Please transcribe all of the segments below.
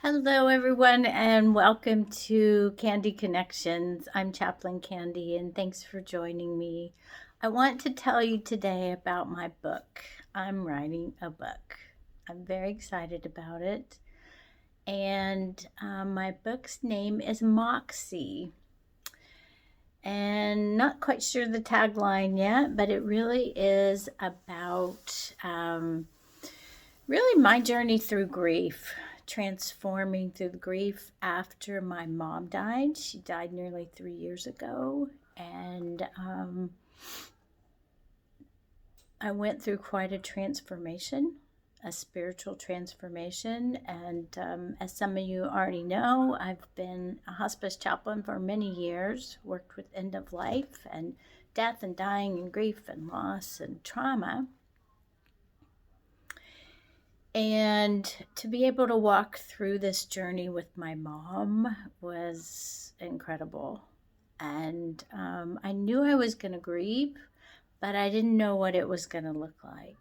Hello, everyone, and welcome to Candy Connections. I'm Chaplain Candy, and thanks for joining me. I want to tell you today about my book. I'm writing a book. I'm very excited about it. And my book's name is Moxie. And not quite sure the tagline yet, but it really is about really my journey through grief, transforming through the grief after my mom died. She died nearly 3 years ago, and I went through quite a transformation, a spiritual transformation. And as some of you already know, I've been a hospice chaplain for many years, worked with end of life and death and dying and grief and loss and trauma. And to be able to walk through this journey with my mom was incredible. And I knew I was going to grieve, but I didn't know what it was going to look like.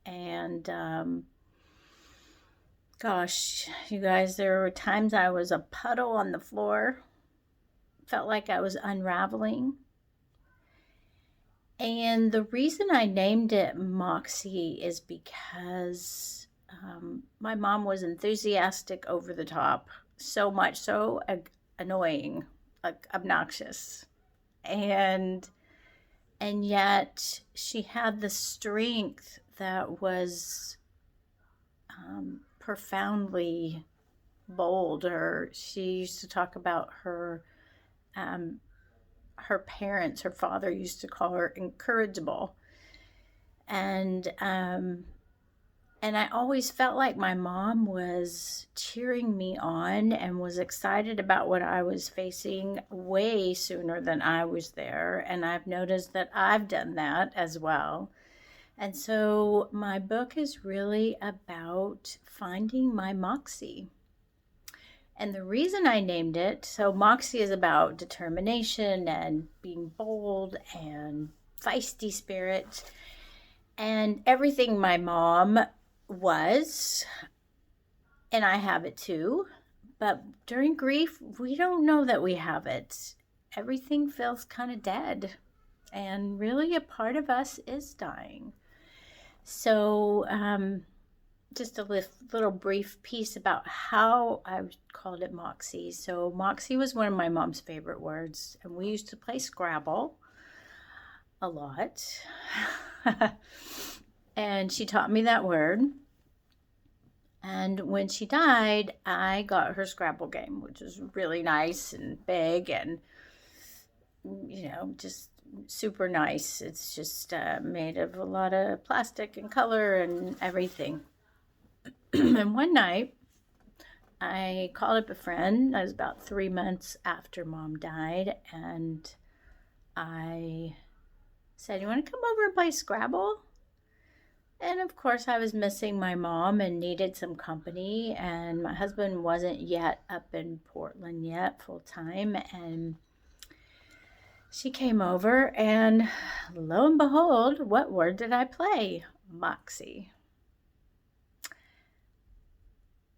And gosh, you guys, there were times I was a puddle on the floor, felt like I was unraveling. And the reason I named it Moxie is because my mom was enthusiastic, over the top, so much so annoying, like obnoxious, and yet she had the strength that was profoundly bold. Or she used to talk about um, her parents. Her father used to call her incorrigible, and I always felt like my mom was cheering me on and was excited about what I was facing way sooner than I was there. And I've noticed that I've done that as well. And so my book is really about finding my Moxie. And the reason I named it, so Moxie is about determination and being bold and feisty spirit and everything my mom was, and I have it too. But during grief, we don't know that we have it. Everything feels kind of dead, and really a part of us is dying. So, just a little brief piece about how I called it Moxie. So, Moxie was one of my mom's favorite words, and we used to play Scrabble a lot. And she taught me that word. And when she died, I got her Scrabble game, which is really nice and big and, just super nice. It's just made of a lot of plastic and color and everything. And one night, I called up a friend. I was about 3 months after mom died, and I said, "You want to come over and play Scrabble?" And of course, I was missing my mom and needed some company. And my husband wasn't yet up in Portland yet full time. And she came over, and lo and behold, what word did I play? Moxie.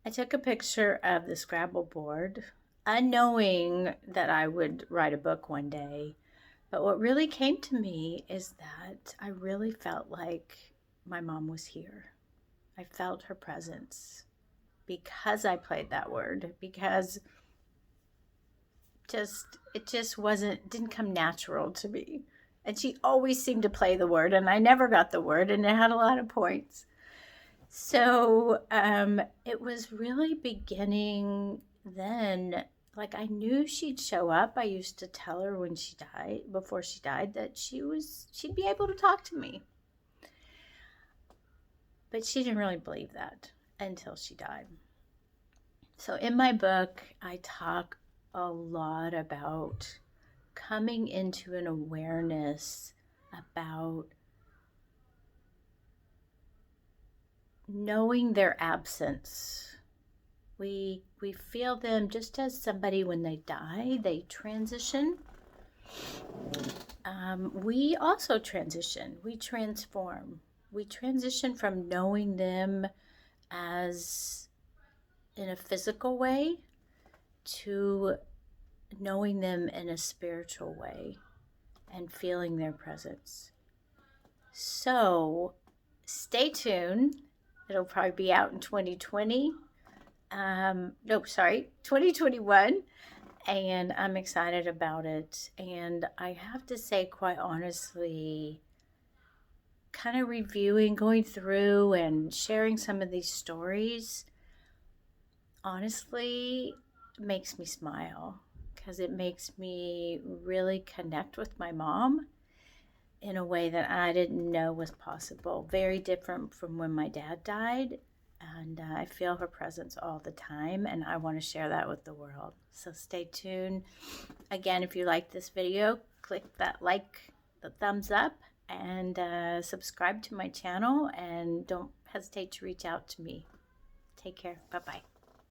I took a picture of the Scrabble board, unknowing that I would write a book one day. But what really came to me is that I really felt like my mom was here. I felt her presence because I played that word, because it just didn't come natural to me. And she always seemed to play the word, and I never got the word, and it had a lot of points. So it was really beginning then. Like, I knew she'd show up. I used to tell her before she died, that she'd be able to talk to me. But she didn't really believe that until she died. So in my book, I talk a lot about coming into an awareness about knowing their absence. We feel them just as somebody, when they die, they transition. We also transition. We transform. We transition from knowing them as in a physical way to knowing them in a spiritual way and feeling their presence. So stay tuned. It'll probably be out in 2020. 2021. And I'm excited about it. And I have to say, quite honestly, kind of reviewing, going through and sharing some of these stories, honestly, makes me smile because it makes me really connect with my mom in a way that I didn't know was possible. Very different from when my dad died. And I feel her presence all the time, and I want to share that with the world. So stay tuned. Again, if you like this video, click that the thumbs up, and subscribe to my channel, and don't hesitate to reach out to me. Take care. Bye-bye.